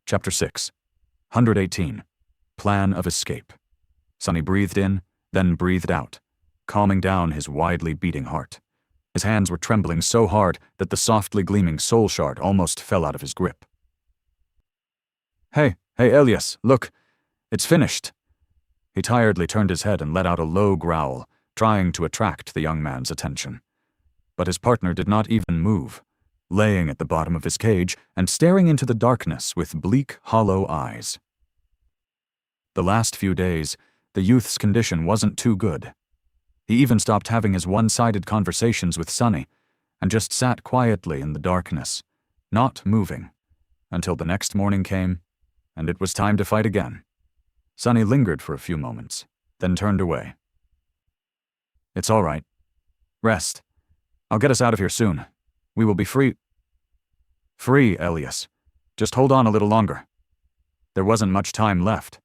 Chapter 6. 118. Plan of Escape. Sonny breathed in, then breathed out, calming down his widely beating heart. His hands were trembling so hard that the softly gleaming soul shard almost fell out of his grip. Hey, Elias, look. It's finished. He tiredly turned his head and let out a low growl, trying to attract the young man's attention. But his partner did not even move, laying at the bottom of his cage and staring into the darkness with bleak, hollow eyes. The last few days, the youth's condition wasn't too good. He even stopped having his one-sided conversations with Sonny and just sat quietly in the darkness, not moving, until the next morning came, and it was time to fight again. Sonny lingered for a few moments, then turned away. It's all right. Rest. I'll get us out of here soon. We will be free. Free, Elias. Just hold on a little longer. There wasn't much time left.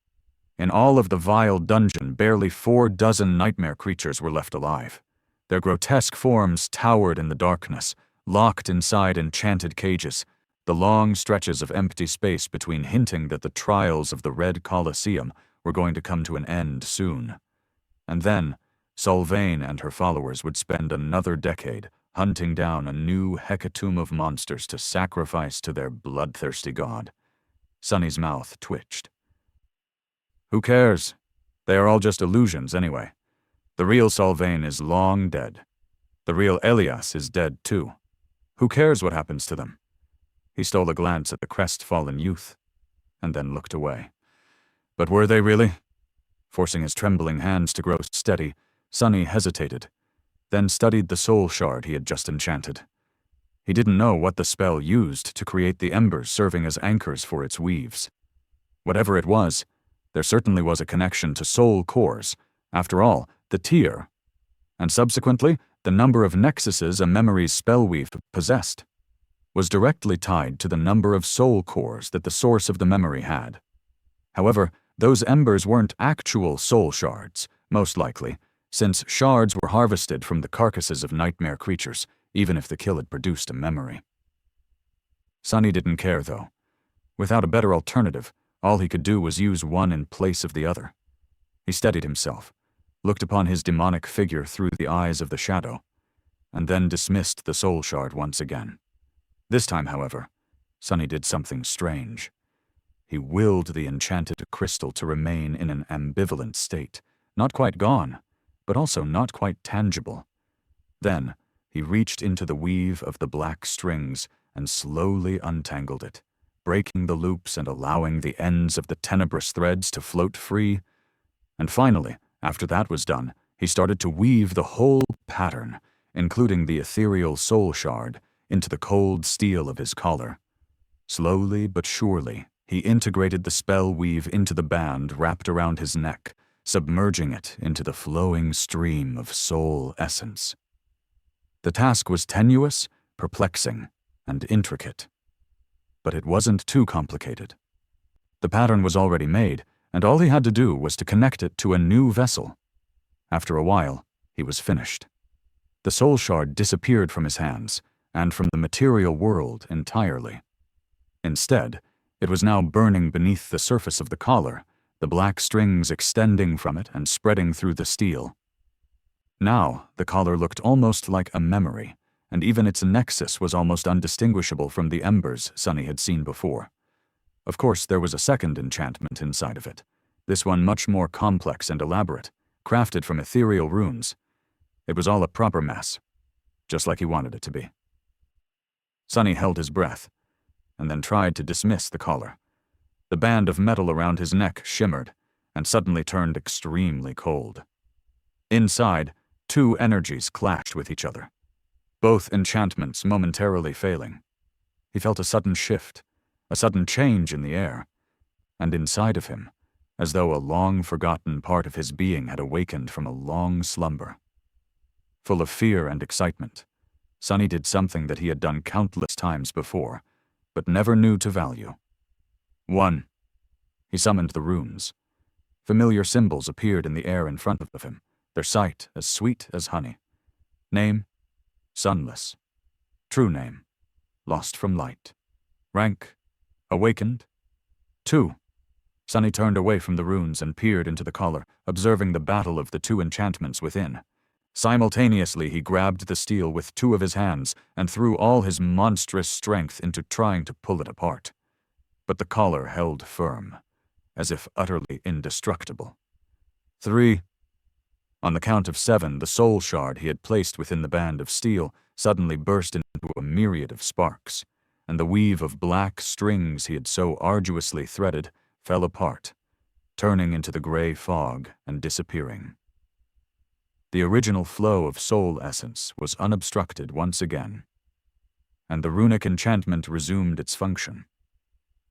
In all of the vile dungeon, barely 4 dozen nightmare creatures were left alive. Their grotesque forms towered in the darkness, locked inside enchanted cages, the long stretches of empty space between hinting that the trials of the Red Colosseum were going to come to an end soon. And then, Solvain and her followers would spend another decade hunting down a new hecatomb of monsters to sacrifice to their bloodthirsty god. Sonny's mouth twitched. Who cares? They are all just illusions anyway. The real Solvain is long dead. The real Elias is dead too. Who cares what happens to them? He stole a glance at the crestfallen youth, and then looked away. But were they really? Forcing his trembling hands to grow steady, Sonny hesitated, then studied the soul shard he had just enchanted. He didn't know what the spell used to create the embers serving as anchors for its weaves. Whatever it was, there certainly was a connection to soul cores, after all, the tier, and subsequently, the number of nexuses a memory's spellweave possessed was directly tied to the number of soul cores that the source of the memory had. However, those embers weren't actual soul shards, most likely, since shards were harvested from the carcasses of nightmare creatures, even if the kill had produced a memory. Sonny didn't care, though. Without a better alternative, all he could do was use one in place of the other. He steadied himself, looked upon his demonic figure through the eyes of the shadow, and then dismissed the soul shard once again. This time, however, Sonny did something strange. He willed the enchanted crystal to remain in an ambivalent state, not quite gone, but also not quite tangible. Then, he reached into the weave of the black strings and slowly untangled it, breaking the loops and allowing the ends of the tenebrous threads to float free. And finally, after that was done, he started to weave the whole pattern, including the ethereal soul shard, into the cold steel of his collar. Slowly but surely, he integrated the spell weave into the band wrapped around his neck, submerging it into the flowing stream of soul essence. The task was tenuous, perplexing, and intricate. But it wasn't too complicated. The pattern was already made, and all he had to do was to connect it to a new vessel. After a while, he was finished. The soul shard disappeared from his hands, and from the material world entirely. Instead, it was now burning beneath the surface of the collar, the black strings extending from it and spreading through the steel. Now, the collar looked almost like a memory, and even its nexus was almost undistinguishable from the embers Sonny had seen before. Of course, there was a second enchantment inside of it, this one much more complex and elaborate, crafted from ethereal runes. It was all a proper mess, just like he wanted it to be. Sonny held his breath, and then tried to dismiss the collar. The band of metal around his neck shimmered, and suddenly turned extremely cold. Inside, 2 energies clashed with each other, both enchantments momentarily failing. He felt a sudden shift, a sudden change in the air, and inside of him, as though a long-forgotten part of his being had awakened from a long slumber. Full of fear and excitement, Sonny did something that he had done countless times before, but never knew to value. 1. He summoned the runes. Familiar symbols appeared in the air in front of him, their sight as sweet as honey. Name: Sunless. True name: Lost from Light. Rank: Awakened. 2. Sunny turned away from the runes and peered into the collar, observing the battle of the two enchantments within. Simultaneously, he grabbed the steel with two of his hands and threw all his monstrous strength into trying to pull it apart. But the collar held firm, as if utterly indestructible. 3. On the count of 7, the soul shard he had placed within the band of steel suddenly burst into a myriad of sparks, and the weave of black strings he had so arduously threaded fell apart, turning into the gray fog and disappearing. The original flow of soul essence was unobstructed once again, and the runic enchantment resumed its function.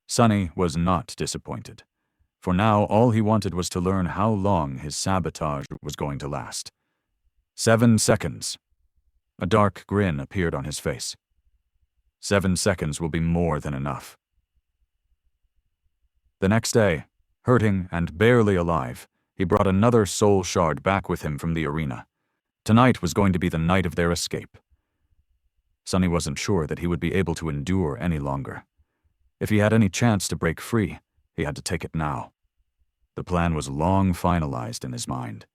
Sunny was not disappointed, for now all he wanted was to learn how long his sabotage was going to last. 7 seconds. A dark grin appeared on his face. 7 seconds will be more than enough. The next day, hurting and barely alive, he brought another soul shard back with him from the arena. Tonight was going to be the night of their escape. Sunny wasn't sure that he would be able to endure any longer. If he had any chance to break free, he had to take it now. The plan was long finalized in his mind,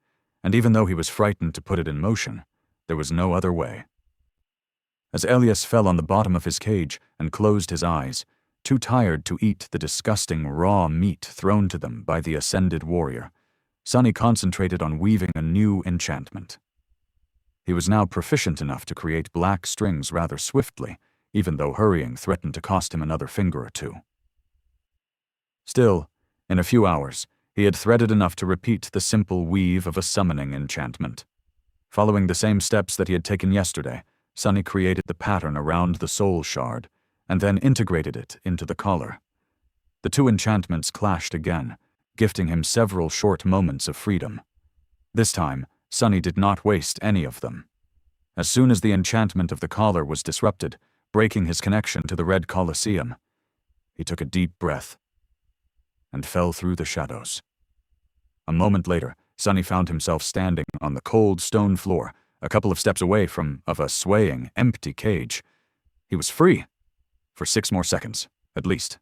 and even though he was frightened to put it in motion, there was no other way. As Elias fell on the bottom of his cage and closed his eyes, too tired to eat the disgusting raw meat thrown to them by the ascended warrior, Sunny concentrated on weaving a new enchantment. He was now proficient enough to create black strings rather swiftly, even though hurrying threatened to cost him another finger or two. Still, in a few hours, he had threaded enough to repeat the simple weave of a summoning enchantment. Following the same steps that he had taken yesterday, Sunny created the pattern around the soul shard, and then integrated it into the collar. The two enchantments clashed again, gifting him several short moments of freedom. This time, Sunny did not waste any of them. As soon as the enchantment of the collar was disrupted, breaking his connection to the Red Colosseum, he took a deep breath and fell through the shadows. A moment later, Sunny found himself standing on the cold stone floor, a couple of steps away from a swaying, empty cage. He was free. For 6 more seconds, at least.